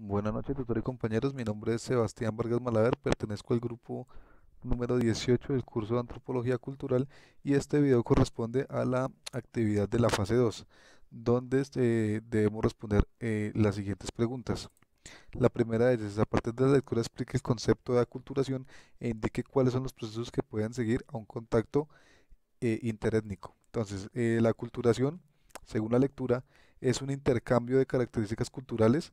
Buenas noches, tutor y compañeros. Mi nombre es Sebastián Vargas Malaver, pertenezco al grupo número 18 del curso de Antropología Cultural y este video corresponde a la actividad de la fase 2, donde debemos responder las siguientes preguntas. La primera de ellas es, a partir de la lectura, explique el concepto de aculturación e indique cuáles son los procesos que pueden seguir a un contacto interétnico. Entonces, la aculturación, según la lectura, es un intercambio de características culturales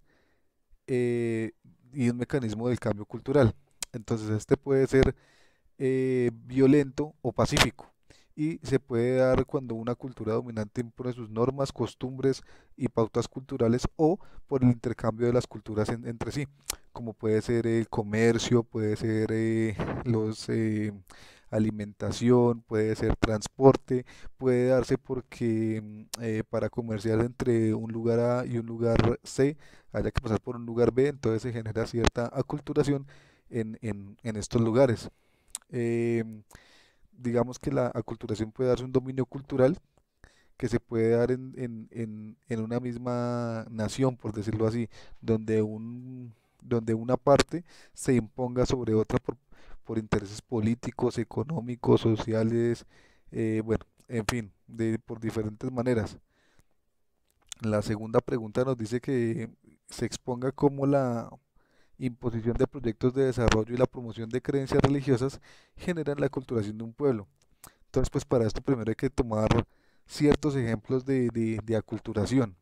eh, y un mecanismo del cambio cultural. Entonces, este puede ser violento o pacífico y se puede dar cuando una cultura dominante impone sus normas, costumbres y pautas culturales o por el intercambio de las culturas entre sí, como puede ser el comercio, puede ser los alimentación, puede ser transporte, puede darse porque para comerciar entre un lugar A y un lugar C haya que pasar por un lugar B, entonces se genera cierta aculturación en estos lugares. Eh, digamos que la aculturación puede darse un dominio cultural que se puede dar en una misma nación, por decirlo así, donde una parte se imponga sobre otra por intereses políticos, económicos, sociales, bueno, en fin, por diferentes maneras. La segunda pregunta nos dice que se exponga cómo la imposición de proyectos de desarrollo y la promoción de creencias religiosas generan la aculturación de un pueblo. Entonces, pues para esto primero hay que tomar ciertos ejemplos de aculturación.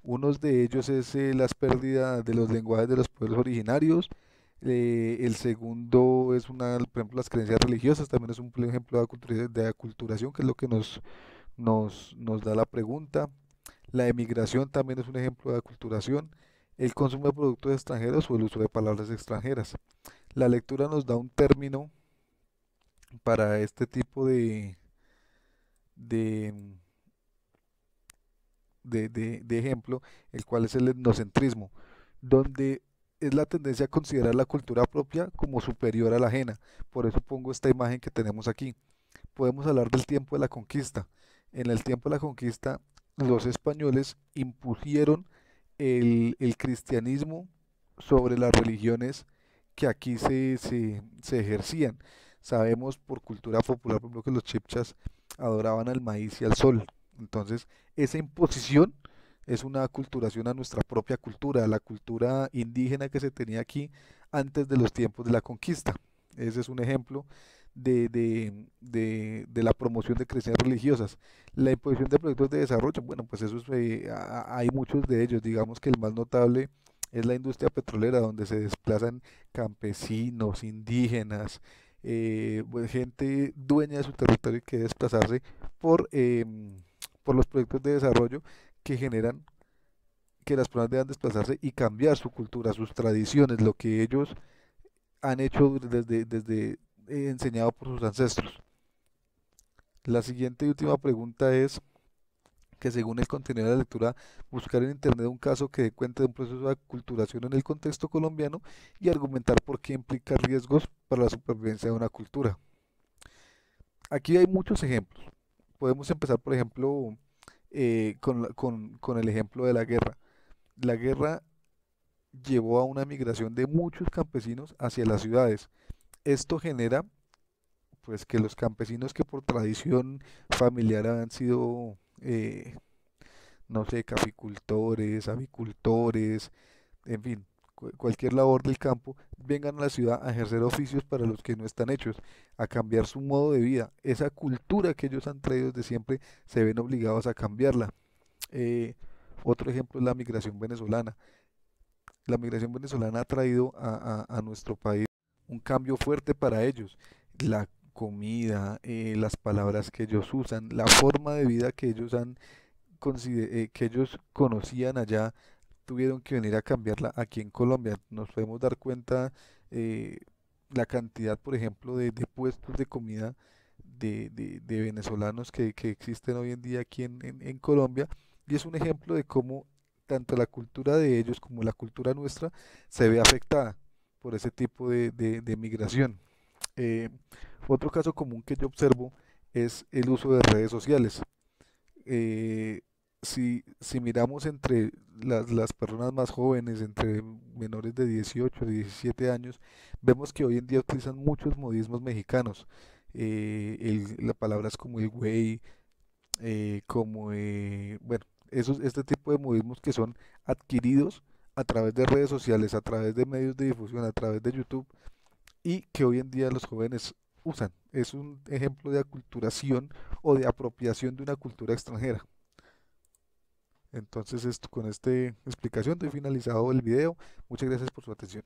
Unos de ellos es las pérdidas de los lenguajes de los pueblos originarios. El segundo es por ejemplo, las creencias religiosas, también es un ejemplo de aculturación, que es lo que nos da la pregunta. La emigración también es un ejemplo de aculturación. El consumo de productos extranjeros o el uso de palabras extranjeras. La lectura nos da un término para este tipo de, de ejemplo, el cual es el etnocentrismo, donde es la tendencia a considerar la cultura propia como superior a la ajena. Por eso pongo esta imagen que tenemos aquí. Podemos hablar del tiempo de la conquista. En el tiempo de la conquista, los españoles impusieron el cristianismo sobre las religiones que aquí se ejercían. Sabemos por cultura popular, por ejemplo, que los chipchas adoraban al maíz y al sol. Entonces, esa imposición es una aculturación a nuestra propia cultura, a la cultura indígena que se tenía aquí antes de los tiempos de la conquista. Ese es un ejemplo de la promoción de creencias religiosas. La imposición de proyectos de desarrollo, bueno, pues eso hay muchos de ellos. Digamos que el más notable es la industria petrolera, donde se desplazan campesinos, indígenas, pues, gente dueña de su territorio y que desplazarse por, por los proyectos de desarrollo que generan que las personas deban desplazarse y cambiar su cultura, sus tradiciones, lo que ellos han hecho desde enseñado por sus ancestros. La siguiente y última pregunta es que, según el contenido de la lectura, buscar en internet un caso que dé cuenta de un proceso de aculturación en el contexto colombiano y argumentar por qué implica riesgos para la supervivencia de una cultura. Aquí hay muchos ejemplos. Podemos empezar, por ejemplo, con el ejemplo de la guerra. La guerra llevó a una migración de muchos campesinos hacia las ciudades. Esto genera pues que los campesinos que por tradición familiar han sido, no sé, caficultores, avicultores, en fin, cualquier labor del campo, vengan a la ciudad a ejercer oficios para los que no están hechos, a cambiar su modo de vida. Esa cultura que ellos han traído desde siempre se ven obligados a cambiarla. Eh, Otro ejemplo es la migración venezolana. La migración venezolana ha traído a nuestro país un cambio fuerte para ellos. La comida, las palabras que ellos usan, la forma de vida que ellos que ellos conocían allá, tuvieron que venir a cambiarla aquí en Colombia. Nos podemos dar cuenta eh, la cantidad, por ejemplo, de puestos de comida de venezolanos que existen hoy en día aquí en Colombia, y es un ejemplo de cómo tanto la cultura de ellos como la cultura nuestra se ve afectada por ese tipo de migración. Eh, Otro caso común que yo observo es el uso de redes sociales. Eh, si miramos entre las personas más jóvenes, entre menores de 18 17 años, vemos que hoy en día utilizan muchos modismos mexicanos. La palabras como el güey, bueno, este tipo de modismos que son adquiridos a través de redes sociales, a través de medios de difusión, a través de YouTube, y que hoy en día los jóvenes usan. Es un ejemplo de aculturación o de apropiación de una cultura extranjera. Entonces, con esta explicación doy finalizado el video. Muchas gracias por su atención.